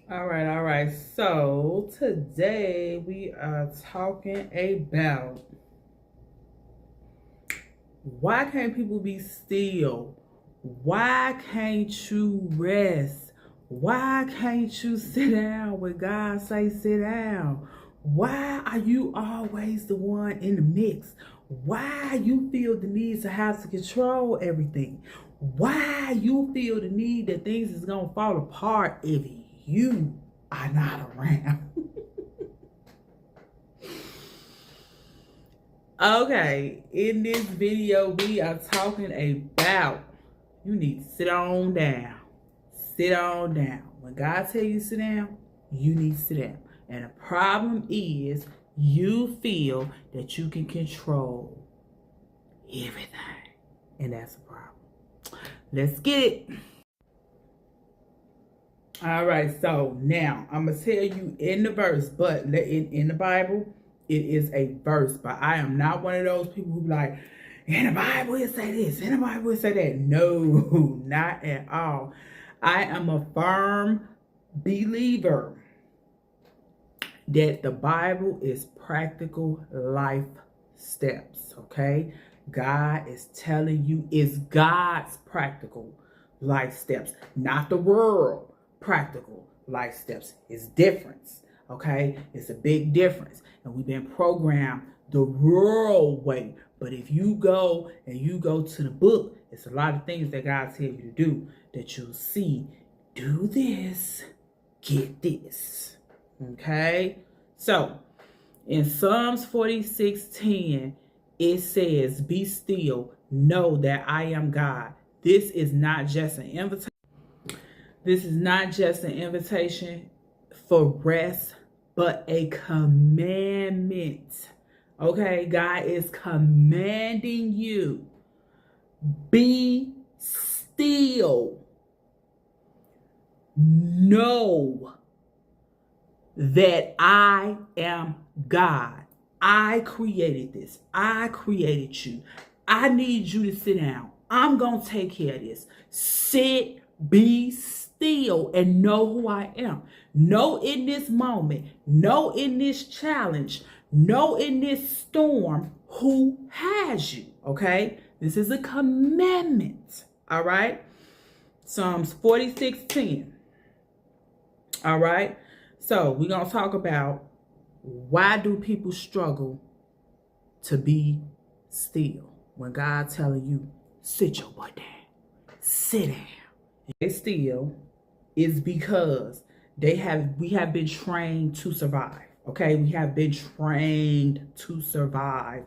All right. So today we are talking about why can't people be still? Why can't you rest? Why can't you sit down when God say sit down? Why are you always the one in the mix? Why you feel the need to have to control everything? Why you feel the need that things is gonna fall apart if you are not around? Okay, in this video, we are talking about you need to sit on down. Sit on down. When God tell you to sit down, you need to sit down. And the problem is you feel that you can control everything. And that's a problem. Let's get it. All right, so now I'm going to tell you in the verse, but in the Bible, it is a verse. But I am not one of those people who be like, in the Bible it say this, in the Bible it say that. No, not at all. I am a firm believer that the Bible is practical life steps, okay? God is telling you it's God's practical life steps, not the world practical life steps. It's difference, okay? It's a big difference. And we've been programmed the world way. But if you go to the book, it's a lot of things that God tells you to do that you'll see. Do this, get this. Okay? So, in Psalms 46:10, it says, "Be still, know that I am God." This is not just an invitation. This is not just an invitation for rest, but a commandment. Okay, God is commanding you, be still. Know that I am God. I created this. I created you. I need you to sit down. I'm going to take care of this. Sit, be still, and know who I am. Know in this moment, know in this challenge, know in this storm who has you, okay? This is a commandment, all right? Psalms 46:10, all right? So we're going to talk about why do people struggle to be still when God telling you, sit your butt down, sit down. They still is because we have been trained to survive. Okay, we have been trained to survive.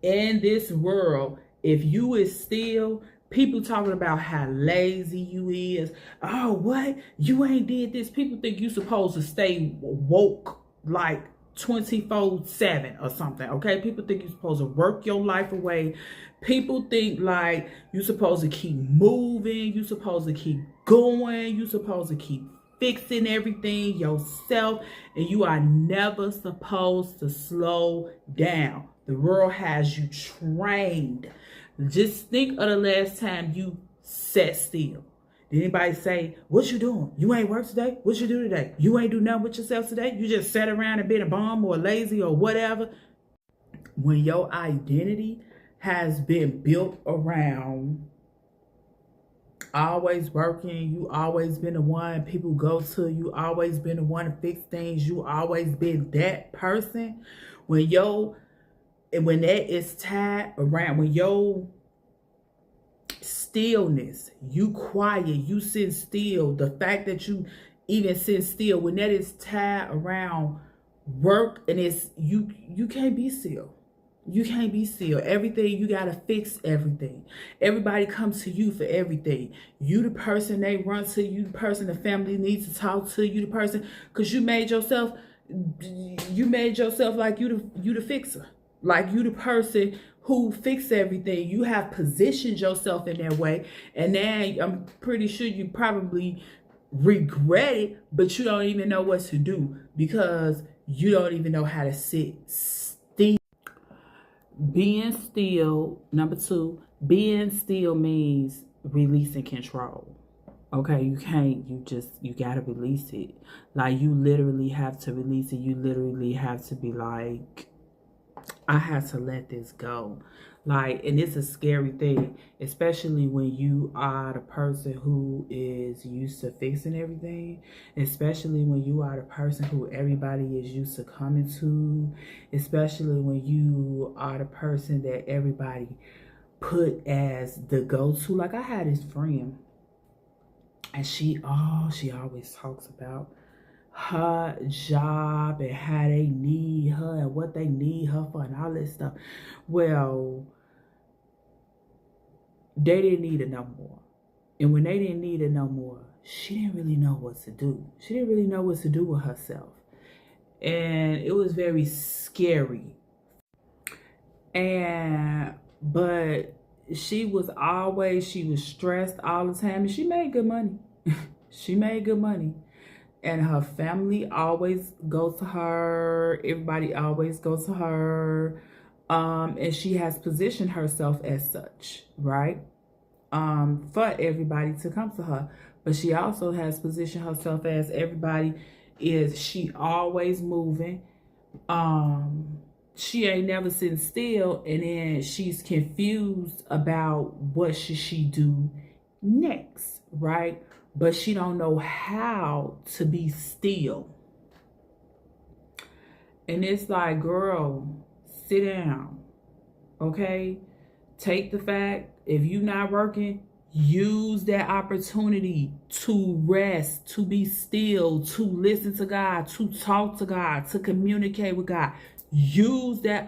In this world, if you is still, people talking about how lazy you is. Oh, what? You ain't did this. People think you supposed to stay woke like 24/7 or something. Okay, people think you're supposed to work your life away. People think like you're supposed to keep moving, you're supposed to keep going, you're supposed to keep fixing everything yourself, and you are never supposed to slow down. The world has you trained. Just think of the last time you sat still. Did anybody say, what you doing? You ain't work today? What you do today? You ain't do nothing with yourself today? You just sat around and been a bum or lazy or whatever? When your identity has been built around always working, you always been the one people go to, you always been the one to fix things, you always been that person, when that is tied around, when your stillness, you quiet, you sit still, the fact that you even sit still, when that is tied around work, and it's you can't be still. You can't be still. Everything, you got to fix everything. Everybody comes to you for everything. You the person they run to, you the person the family needs to talk to, you the person, because you made yourself like you the fixer. Like you the person who fix everything. You have positioned yourself in that way. And now I'm pretty sure you probably regret it, but you don't even know what to do because you don't even know how to sit still. Being still, number two, being still means releasing control. Okay, you can't, you gotta release it. Like, you literally have to release it. You literally have to be like, I have to let this go. Like, and it's a scary thing, especially when you are the person who is used to fixing everything, especially when you are the person who everybody is used to coming to, especially when you are the person that everybody put as the go-to. Like, I had this friend, and she always talks about her job and how they need her and what they need her for and all this stuff. Well, they didn't need it no more. And when they didn't need it no more, she didn't really know what to do. She didn't really know what to do with herself. And it was very scary. But she was stressed all the time, and she made good money. She made good money. And her family always goes to her. Everybody always goes to her. And she has positioned herself as such, right? For everybody to come to her. But she also has positioned herself as she always moving. She ain't never sitting still, and then she's confused about what should she do next, right? But she don't know how to be still. And it's like, girl, sit down, okay? Take the fact, if you're not working, use that opportunity to rest, to be still, to listen to God, to talk to God, to communicate with God. Use that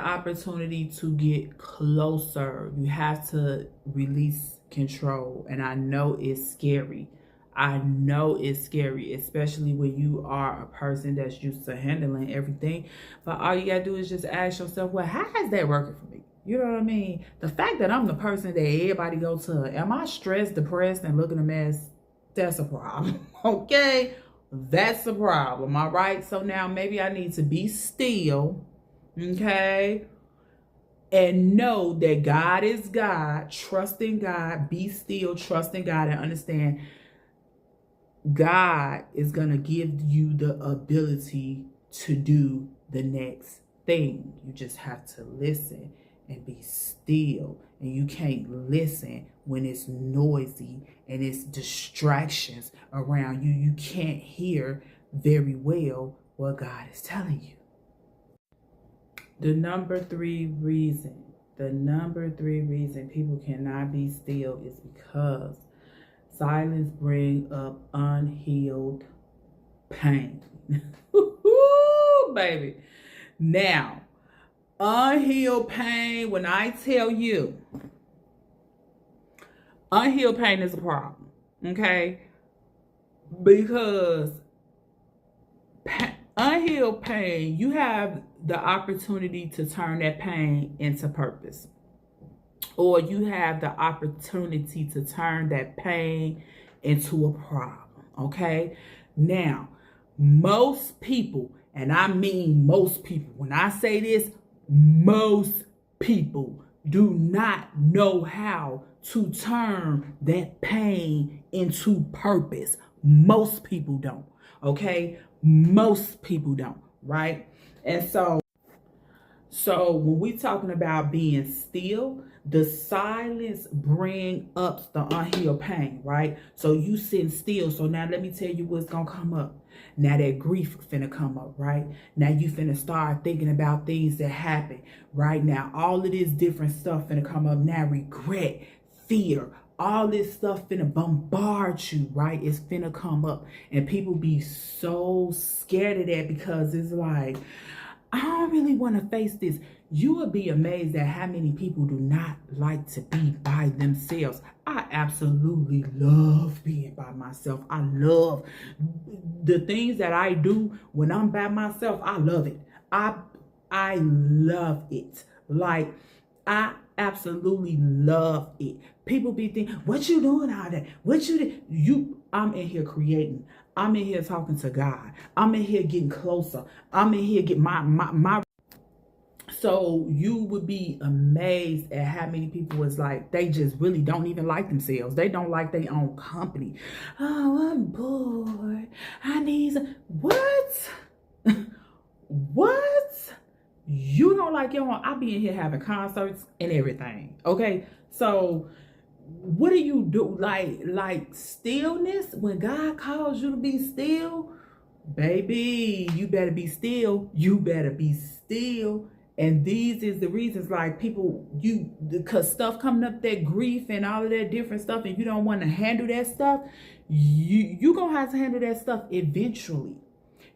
opportunity to get closer. You have to release control. And I know it's scary. I know it's scary, especially when you are a person that's used to handling everything. But all you gotta do is just ask yourself, well, how is that working for me? You know what I mean? The fact that I'm the person that everybody go to, am I stressed, depressed, and looking a mess? That's a problem, okay? That's a problem, all right? So now maybe I need to be still, okay? And know that God is God. Trust in God. Be still, trust in God, and understand God is going to give you the ability to do the next thing. You just have to listen and be still. And you can't listen when it's noisy and it's distractions around you. You can't hear very well what God is telling you. The number three reason people cannot be still is because silence brings up unhealed pain. Baby. Now, unhealed pain, when I tell you, unhealed pain is a problem, okay? Because unhealed pain, you have the opportunity to turn that pain into purpose. Or you have the opportunity to turn that pain into a problem, okay? Now, most people, and I mean most people, when I say this, most people do not know how to turn that pain into purpose. Most people don't, okay? Most people don't, right? And so when we talking about being still, the silence bring up the unhealed pain, right? So you sitting still. So now let me tell you what's going to come up. Now that grief finna come up, right? Now you finna start thinking about things that happened, right? Now all of this different stuff finna come up. Now regret, fear, all this stuff finna bombard you, right? It's finna come up. And people be so scared of that because it's like, I don't really want to face this. You would be amazed at how many people do not like to be by themselves. I absolutely love being by myself. I love the things that I do when I'm by myself. I love it. I love it. Like, I absolutely love it. People be thinking, what you doing out there? What you do? I'm in here creating. I'm in here talking to God. I'm in here getting closer. I'm in here getting my So you would be amazed at how many people was like, they just really don't even like themselves. They don't like their own company. Oh, I'm bored. I need some. What? What? You don't like your own? I be in here having concerts and everything. Okay. So what do you do? Like stillness? When God calls you to be still, baby, you better be still. You better be still. And these is the reasons, like people, because stuff coming up, that grief and all of that different stuff, and you don't want to handle that stuff, you gonna have to handle that stuff eventually.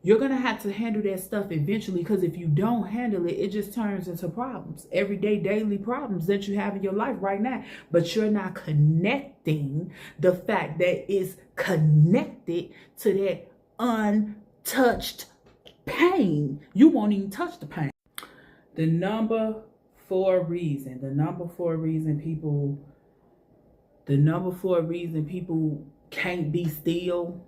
You're gonna have to handle that stuff eventually, because if you don't handle it, it just turns into problems, everyday, daily problems that you have in your life right now. But you're not connecting the fact that it's connected to that untouched pain. You won't even touch the pain. The number four reason people can't be still,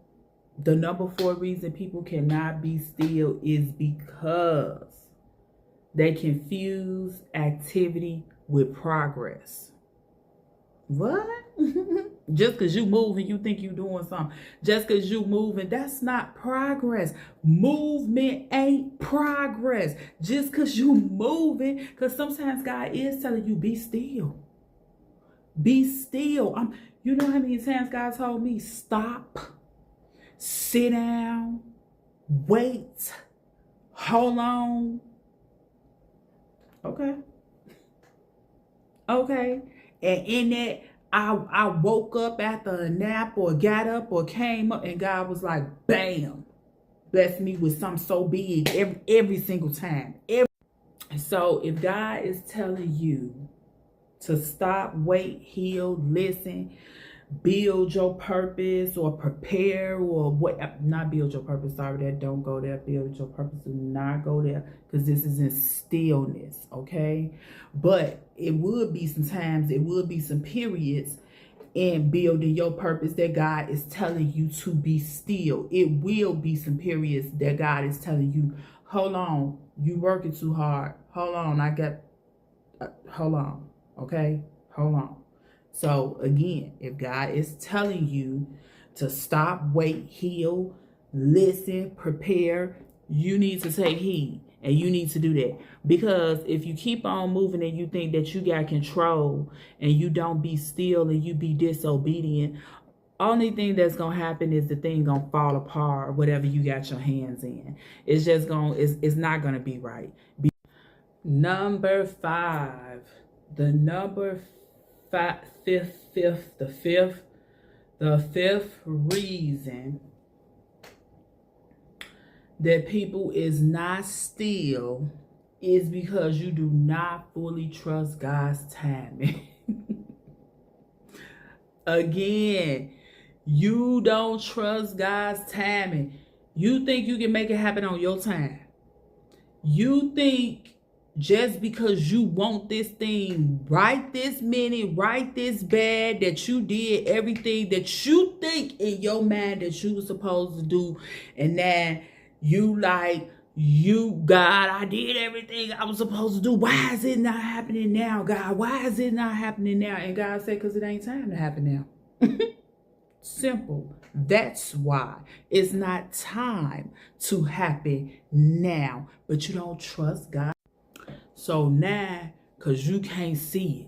the number four reason people cannot be still is because they confuse activity with progress. What? Just because you moving, you think you doing something. Just because you moving, that's not progress. Movement ain't progress. Just because you moving, because sometimes God is telling you, be still. Be still. You know how many times God told me, stop, sit down, wait, hold on. Okay. And in that, I woke up after a nap or got up or came up, and God was like, bam, bless me with something so big every single time. So if God is telling you to stop, wait, heal, listen, build your purpose or prepare or what, not build your purpose, sorry, that don't go there. Build your purpose, do not go there, because this is in stillness, okay? But it would be some periods in building your purpose that God is telling you to be still. It will be some periods that God is telling you, hold on, you working too hard, hold on, hold on, okay, hold on. So again, if God is telling you to stop, wait, heal, listen, prepare, you need to take heed, and you need to do that. Because if you keep on moving and you think that you got control and you don't be still and you be disobedient, only thing that's going to happen is the thing going to fall apart, or whatever you got your hands in. It's just it's not going to be right. Number five, the fifth reason that people is not still is because you do not fully trust God's timing. Again, you don't trust God's timing. You think you can make it happen on your time. You think just because you want this thing right this minute, right this bad, that you did everything that you think in your mind that you were supposed to do, and then you like, God, I did everything I was supposed to do. Why is it not happening now, God? Why is it not happening now? And God said, because it ain't time to happen now. Simple. That's why it's not time to happen now. But you don't trust God. So now, because you can't see it,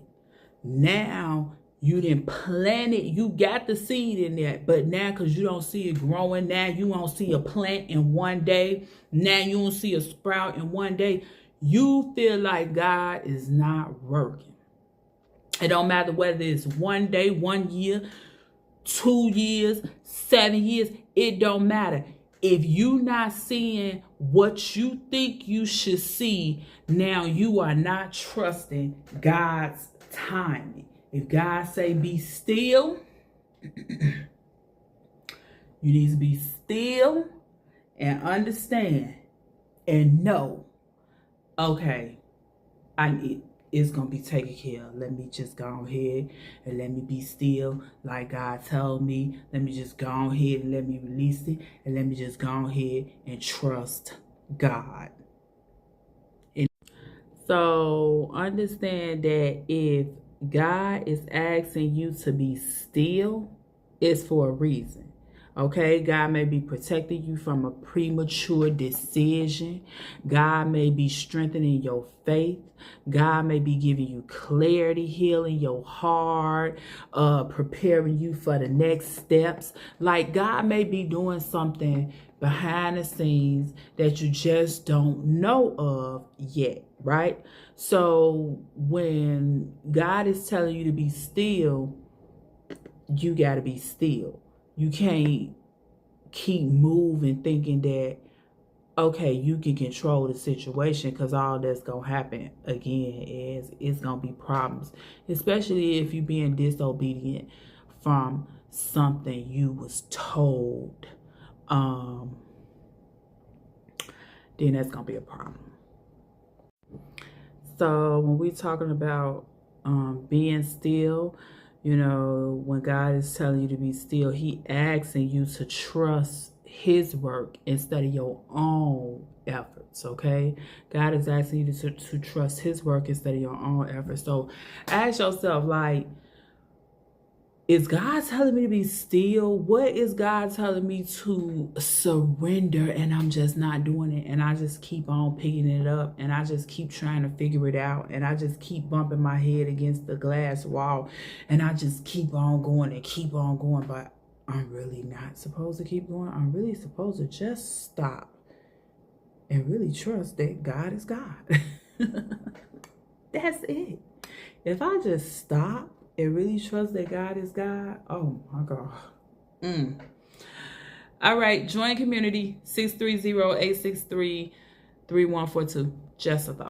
now you didn't plant it. You got the seed in there, but now because you don't see it growing, now you won't see a plant in one day. Now you don't see a sprout in one day. You feel like God is not working. It don't matter whether it's 1 day, 1 year, 2 years, 7 years. It don't matter. If you not seeing what you think you should see, now you are not trusting God's timing. If God say be still, you need to be still and understand and know, okay, it's going to be taken care of. Let me just go ahead and let me be still like God told me. Let me just go ahead and let me release it. And let me just go ahead and trust God. And So understand that if God is asking you to be still, it's for a reason. Okay, God may be protecting you from a premature decision. God may be strengthening your faith. God may be giving you clarity, healing your heart, preparing you for the next steps. Like God may be doing something behind the scenes that you just don't know of yet, right? So when God is telling you to be still, you got to be still. You can't keep moving thinking that, okay, you can control the situation, because all that's going to happen again is it's going to be problems, especially if you're being disobedient from something you was told. Then that's going to be a problem. So when we're talking about being still, you know, when God is telling you to be still, he asking you to trust his work instead of your own efforts, okay? God is asking you to trust his work instead of your own efforts. So ask yourself, like, is God telling me to be still? What is God telling me to surrender and I'm just not doing it? And I just keep on picking it up and I just keep trying to figure it out. And I just keep bumping my head against the glass wall. And I just keep on going and keep on going. But I'm really not supposed to keep going. I'm really supposed to just stop and really trust that God is God. That's it. If I just stop and really trust that God is God, oh my God. All right, join community 630-863-3142. Just a thought.